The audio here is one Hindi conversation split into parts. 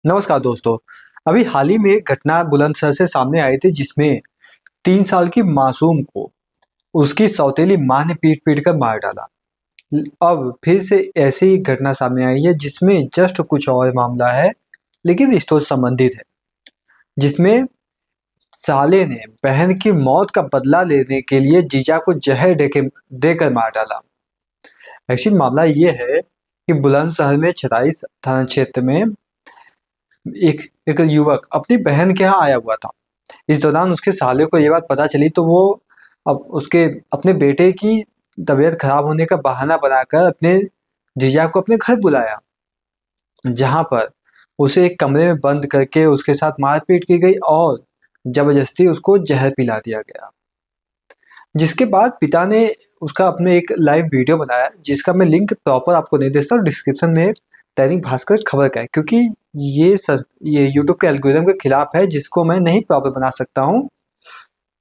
नमस्कार दोस्तों। अभी हाल ही में एक घटना बुलंदशहर से सामने आई थी जिसमें 3 साल की मासूम को उसकी सौतेली माँ ने पीट-पीट कर मार डाला। अब फिर से ऐसी ही घटना सामने आई है जिसमें जस्ट कुछ और मामला है, लेकिन रिश्तों से संबंधित है। जिसमें साले ने बहन की मौत का बदला लेने के लिए जीजा को जहर देकर मार डाला। एक्चुअली मामला ये है कि बुलंदशहर में 26 थाना क्षेत्र में एक एक युवक अपनी बहन के यहाँ आया हुआ था। इस दौरान उसके साले को ये बात पता चली तो वो अब उसके अपने बेटे की तबीयत खराब होने का बहाना बनाकर अपने जीजा को अपने घर बुलाया, जहाँ पर उसे एक कमरे में बंद करके उसके साथ मारपीट की गई और जबरदस्ती उसको जहर पिला दिया गया। जिसके बाद पिता ने उसका अपने एक लाइव वीडियो बनाया जिसका मैं लिंक प्रॉपर आपको नहीं दे सकता, डिस्क्रिप्शन में दैनिक भास्कर खबर का है, क्योंकि ये यूट्यूब के एल्गोरिदम के खिलाफ है जिसको मैं नहीं प्रॉपर बना सकता हूँ।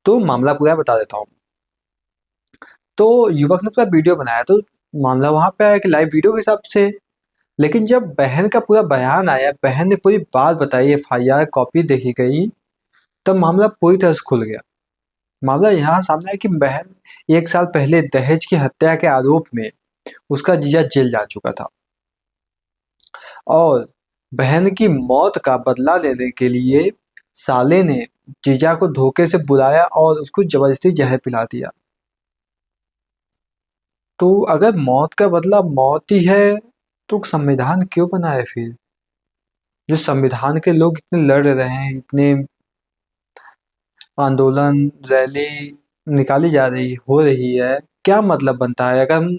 तो मामला पूरा बता देता हूँ। तो युवक ने पूरा वीडियो बनाया तो मामला वहाँ पे आया कि लाइव वीडियो के हिसाब से। लेकिन जब बहन का पूरा बयान आया, बहन ने पूरी बात बताई, एफआईआर कॉपी देखी गई, तब मामला पूरी तरह से खुल गया। मामला यहाँ सामने आया कि बहन 1 साल पहले दहेज की हत्या के आरोप में उसका जीजा जेल जा चुका था और बहन की मौत का बदला लेने के लिए साले ने जीजा को धोखे से बुलाया और उसको जबरदस्ती जहर पिला दिया। तो अगर मौत का बदला मौत ही है तो संविधान क्यों बना है फिर? जो संविधान के लोग इतने लड़ रहे हैं, इतने आंदोलन, रैली निकाली जा रही हो रही है, क्या मतलब बनता है अगर हम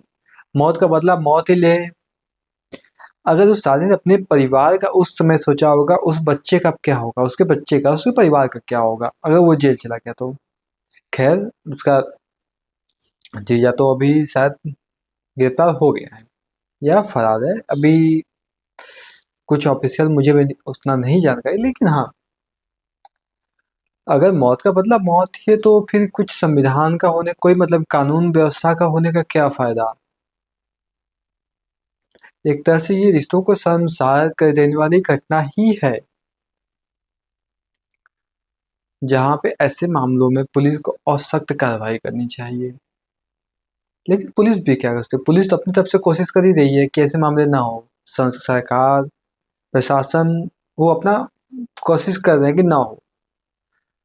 मौत का बदला मौत ही लें? अगर उस साले ने अपने परिवार का उस समय सोचा होगा, उस बच्चे का क्या होगा? उसके बच्चे का, उसके परिवार का क्या होगा अगर वो जेल चला गया तो? खैर, उसका जीजा तो अभी शायद गिरफ्तार हो गया है या फरार है। अभी कुछ ऑफिशियल मुझे भी उतना नहीं जानकारी, लेकिन हाँ, अगर मौत का बदला मौत ही है तो फिर कुछ संविधान का होने, कोई मतलब कानून व्यवस्था का होने का क्या फ़ायदा? एक तरह से ये रिश्तों को शर्मसार कर देने वाली घटना ही है, जहाँ पे ऐसे मामलों में पुलिस को और सख्त कार्रवाई करनी चाहिए। लेकिन पुलिस भी क्या कर सकती है? पुलिस तो अपनी तरफ से कोशिश कर ही रही है कि ऐसे मामले ना हो। सरकार, प्रशासन वो अपना कोशिश कर रहे हैं कि ना हो।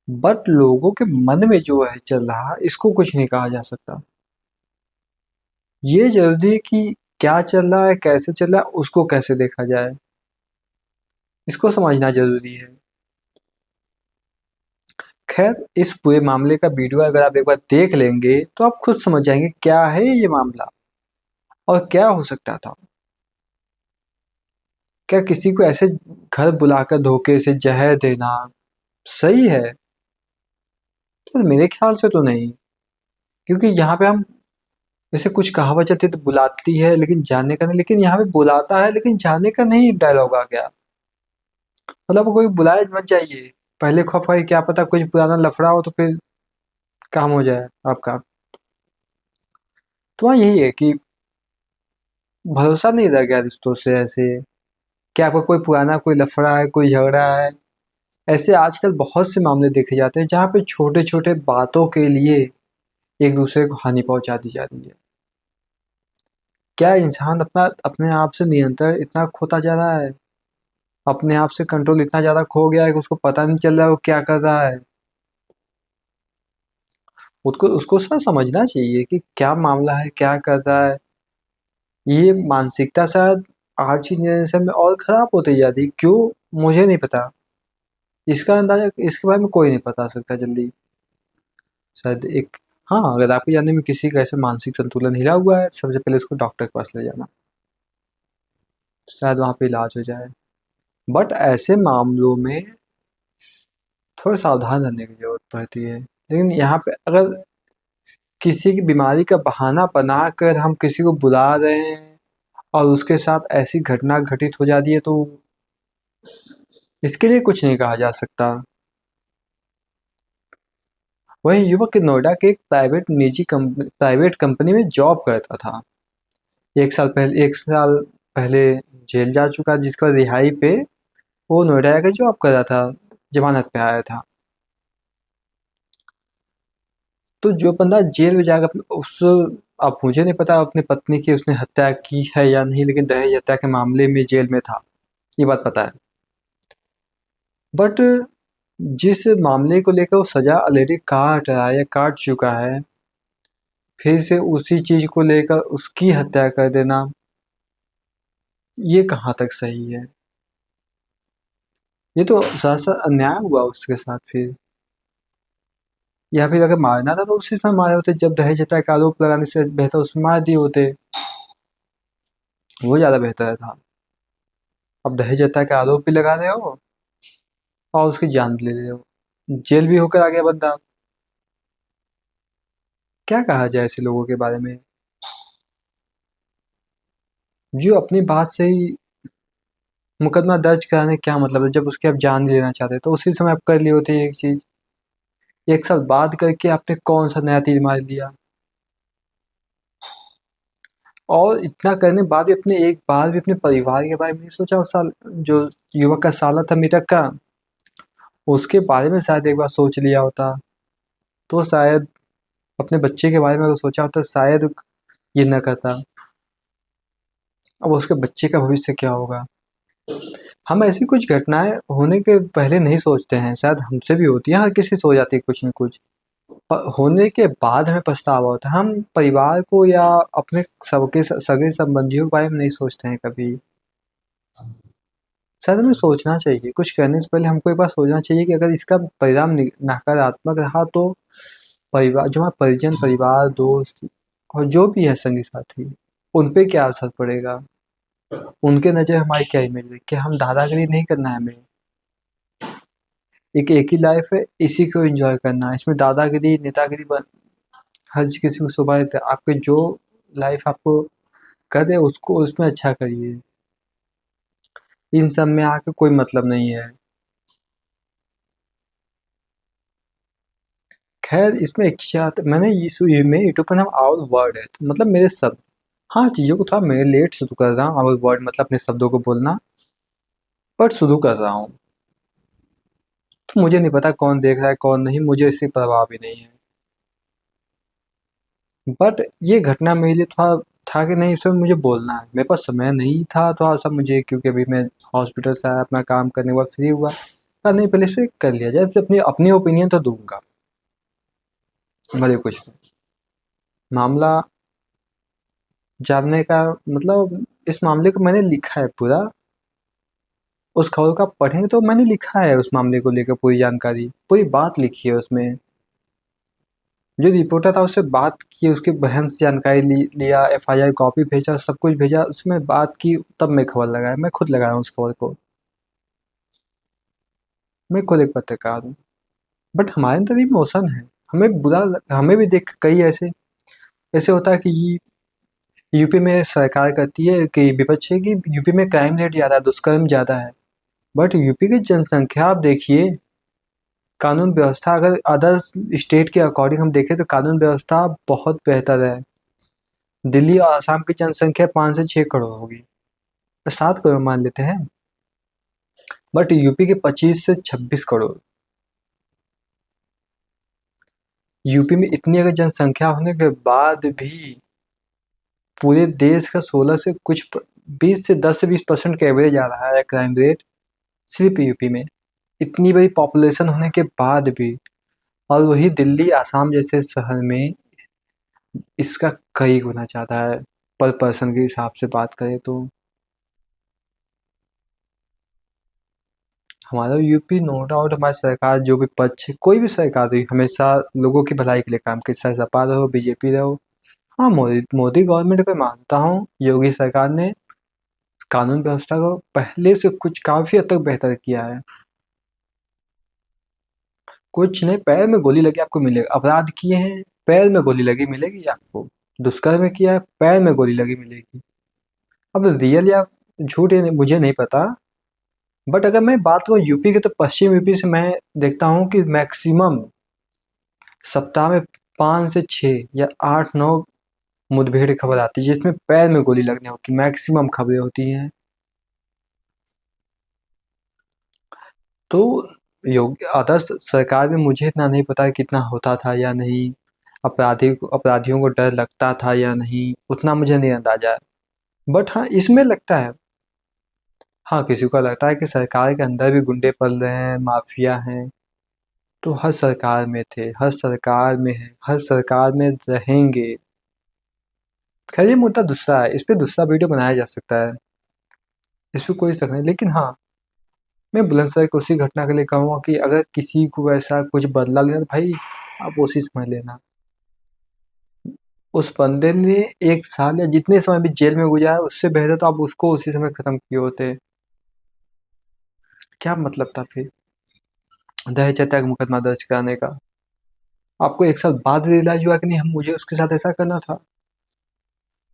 बट लोगों के मन में जो है चल रहा, इसको कुछ नहीं कहा जा सकता। ये ज़रूरी है कि क्या चल रहा है, कैसे चल रहा है, उसको कैसे देखा जाए, इसको समझना ज़रूरी है। खैर, इस पूरे मामले का वीडियो अगर आप एक बार देख लेंगे, तो आप खुद समझ जाएँगे क्या है ये मामला और क्या हो सकता था। क्या किसी को ऐसे घर बुलाकर धोखे से जहर देना सही है? तो मेरे ख्याल से तो नहीं, क्योंकि यहाँ पे हम जैसे कुछ कहावत चलती है तो बुलाती है लेकिन जाने का नहीं, लेकिन यहाँ पे बुलाता है लेकिन जाने का नहीं डायलॉग आ गया। मतलब कोई बुलाए मत जाइए, पहले खौफ है क्या पता कुछ पुराना लफड़ा हो तो फिर काम हो जाए आपका। तो हाँ, यही है कि भरोसा नहीं रह गया रिश्तों से ऐसे, कि आपका कोई पुराना कोई लफड़ा है, कोई झगड़ा है। ऐसे आजकल बहुत से मामले देखे जाते हैं जहाँ पे छोटे-छोटे बातों के लिए एक दूसरे को हानि पहुँचा दी जा रही है। क्या इंसान अपना अपने आप से नियंत्रण इतना खोता जा रहा है? अपने आप से कंट्रोल इतना ज़्यादा खो गया है कि उसको पता नहीं चल रहा है वो क्या कर रहा है? उसको उसको समझना चाहिए कि क्या मामला है, क्या कर रहा है। ये मानसिकता शायद आज की जनरेशन में और खराब होती जा रही है। क्यों? मुझे नहीं पता। इसका अंदाज़ा इसके बारे में कोई नहीं बता सकता जल्दी। शायद एक हाँ, अगर आपके जानने में किसी का ऐसे मानसिक संतुलन हिला हुआ है, सबसे पहले उसको डॉक्टर के पास ले जाना। शायद वहाँ पे इलाज हो जाए। बट ऐसे मामलों में थोड़ा सावधान रहने की ज़रूरत पड़ती है। लेकिन यहाँ पे अगर किसी की बीमारी का बहाना बनाकर हम किसी को बुला रहे हैं और उसके साथ ऐसी घटना घटित हो जाती है तो इसके लिए कुछ नहीं कहा जा सकता। वहीं युवक नोएडा के एक प्राइवेट कंपनी में जॉब करता था। 1 साल पहले जेल जा चुका, जिसका रिहाई पे वो नोएडा का जॉब कर रहा था, जमानत पे आया था। तो जो बंदा जेल में जाकर उस अब मुझे नहीं पता अपनी पत्नी की उसने हत्या की है या नहीं, लेकिन दहेज हत्या के मामले में जेल में था, ये बात पता है। बट जिस मामले को लेकर वो सजा ऑलरेडी काट रहा है या काट चुका है, फिर से उसी चीज को लेकर उसकी हत्या कर देना, ये कहाँ तक सही है? ये तो सरासर अन्याय हुआ उसके साथ फिर। या फिर अगर मारना था तो उसी समय मारे होते, जब दहेज हत्या का आरोप लगाने से बेहतर उसमें मार दिए होते, वो ज्यादा बेहतर था। अब दहेज हत्या का आरोप भी लगा रहे हो और उसकी जान भी ले रहे हो, जेल भी होकर आ गया बंदा। क्या कहा जाए ऐसे लोगों के बारे में, जो अपनी बात से ही मुकदमा दर्ज कराने का क्या मतलब है? जब उसकी आप जान लेना चाहते तो उसी समय आप कर लिए होते एक चीज। एक साल बाद करके आपने कौन सा नया तीर मार लिया? और इतना करने बाद भी अपने एक बार भी अपने परिवार के बारे में नहीं सोचा? उस साल जो युवक का साला था मृतक का, उसके बारे में शायद एक बार सोच लिया होता तो शायद, अपने बच्चे के बारे में अगर सोचा होता शायद ये न करता। अब उसके बच्चे का भविष्य क्या होगा? हम ऐसी कुछ घटनाएं होने के पहले नहीं सोचते हैं, शायद हमसे भी होती है, हर किसी से हो जाती है कुछ न कुछ। होने के बाद हमें पछतावा होता है, हम परिवार को या अपने सबके सगे संबंधियों के बारे में नहीं सोचते हैं कभी। शायद हमें सोचना चाहिए, कुछ करने से पहले हमको एक बार सोचना चाहिए कि अगर इसका परिणाम नकारात्मक रहा तो परिवार, जो हमारा परिजन, परिवार, दोस्त और जो भी है संगी साथी, उन पे क्या असर पड़ेगा, उनके नज़र हमारी क्या इमेज है, क्या हम दादागिरी नहीं करना है हमें। एक ही लाइफ है, इसी को एंजॉय करना है, इसमें दादागिरी नेतागिरी हर किसी को शोभा देता है। आपके जो लाइफ आपको कर दे उसको उसमें अच्छा करिए, इन सब में आके कोई मतलब नहीं है। खैर इसमें एक चीज मैंने ये में यूट्यूब पर नाम आवर वर्ड है, तो मतलब मेरे शब्द। हाँ, चीज़ों को थोड़ा मैं लेट शुरू कर रहा हूँ, आवर वर्ड मतलब अपने शब्दों को बोलना, बट शुरू कर रहा हूँ। तो मुझे नहीं पता कौन देख रहा है कौन नहीं, मुझे इससे परवाह भी नहीं है। बट ये घटना मेरे लिए थोड़ा था कि नहीं, इसमें मुझे बोलना है, मेरे पास समय नहीं था थोड़ा सा मुझे, क्योंकि अभी मैं हॉस्पिटल से आया, अपना काम करने के बाद फ्री हुआ। नहीं, पहले इस पर कर लिया जाए, फिर अपनी अपनी ओपिनियन तो दूंगा, भले कुछ भी। मामला जानने का मतलब, इस मामले को मैंने लिखा है पूरा, उस खबर को आप पढ़ेंगे तो मैंने लिखा है उस मामले को लेकर पूरी जानकारी, पूरी बात लिखी है उसमें। जो रिपोर्टर था उससे बात की, उसकी बहन से जानकारी लिया, एफआईआर कॉपी भेजा, सब कुछ भेजा, उसमें बात की, तब मैं खबर लगाया, मैं खुद लगाया हूँ उस खबर को। मैं खुद एक पत्रकार हूँ। बट हमारे अंदर इमोशन है, हमें भी देख कई ऐसे ऐसे होता है कि यूपी में सरकार कहती है कि विपक्ष है कि यूपी में क्राइम रेट ज़्यादा है, दुष्कर्म ज़्यादा है। बट यूपी की जनसंख्या आप देखिए, कानून व्यवस्था अगर अदर स्टेट के अकॉर्डिंग हम देखें तो कानून व्यवस्था बहुत बेहतर है। दिल्ली और आसाम की जनसंख्या 5 से 6 करोड़ होगी, 7 करोड़ मान लेते हैं, बट यूपी के 25 से 26 करोड़। यूपी में इतनी अगर जनसंख्या होने के बाद भी पूरे देश का 16 से कुछ 20 से 10 से 20% का एवरेज आ रहा है क्राइम रेट, सिर्फ यूपी में, इतनी बड़ी पॉपुलेशन होने के बाद भी। और वही दिल्ली आसाम जैसे शहर में इसका कई गुना ज़्यादा है, पर पर्सन के हिसाब से बात करें तो। हमारा यूपी नो डाउट, हमारी सरकार जो भी पक्ष, कोई भी सरकार रही, हमेशा लोगों की भलाई के लिए काम की, चाहे सपा रहो बीजेपी रहो। हाँ, मोदी मोदी गवर्नमेंट को मानता हूँ, योगी सरकार ने कानून व्यवस्था को पहले से कुछ काफ़ी हद तक बेहतर किया है। कुछ नहीं, पैर में गोली लगी आपको मिलेगा, अपराध किए हैं पैर में गोली लगी मिलेगी आपको, दुष्कर्म किया है पैर में गोली लगी मिलेगी। अब रियल या झूठ है मुझे नहीं पता, बट अगर मैं बात करूँ यूपी के तो पश्चिम यूपी से मैं देखता हूँ कि मैक्सिमम सप्ताह में 5 से 6 या 8-9 मुठभेड़ खबर आती है जिसमें पैर में गोली लगने की मैक्सिमम खबरें होती हैं। तो योग्य आदर्श सरकार में मुझे इतना नहीं पता कितना होता था या नहीं, अपराधियों को डर लगता था या नहीं, उतना मुझे नहीं अंदाजा है। बट हाँ, इसमें लगता है, हाँ, किसी को लगता है कि सरकार के अंदर भी गुंडे पल रहे हैं, माफिया हैं, तो हर सरकार में थे, हर सरकार में है, हर सरकार में रहेंगे। खैर ये मुद्दा दूसरा है, इस पे दूसरा वीडियो बनाया जा सकता है, इस पे कोई शक नहीं। लेकिन हाँ, मैं बुलंदशहर की उसी घटना के लिए कहूँगा कि अगर किसी को ऐसा कुछ बदला लेना तो भाई आप उसी समय लेना। उस बंदे ने 1 साल या जितने समय भी जेल में गुजारा उससे बेहतर तो आप उसको उसी समय खत्म किए होते। क्या मतलब था फिर दहेज हत्या का मुकदमा दर्ज कराने का? आपको 1 साल बाद रियलाइज हुआ कि नहीं हम मुझे उसके साथ ऐसा करना था?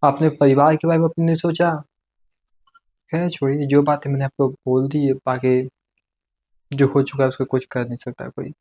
आपने परिवार के बारे में अपने नहीं सोचा? खैर छोड़िए, जो बातें मैंने आपको बोल दी, बाकी जो हो चुका है उसको कुछ कर नहीं सकता कोई।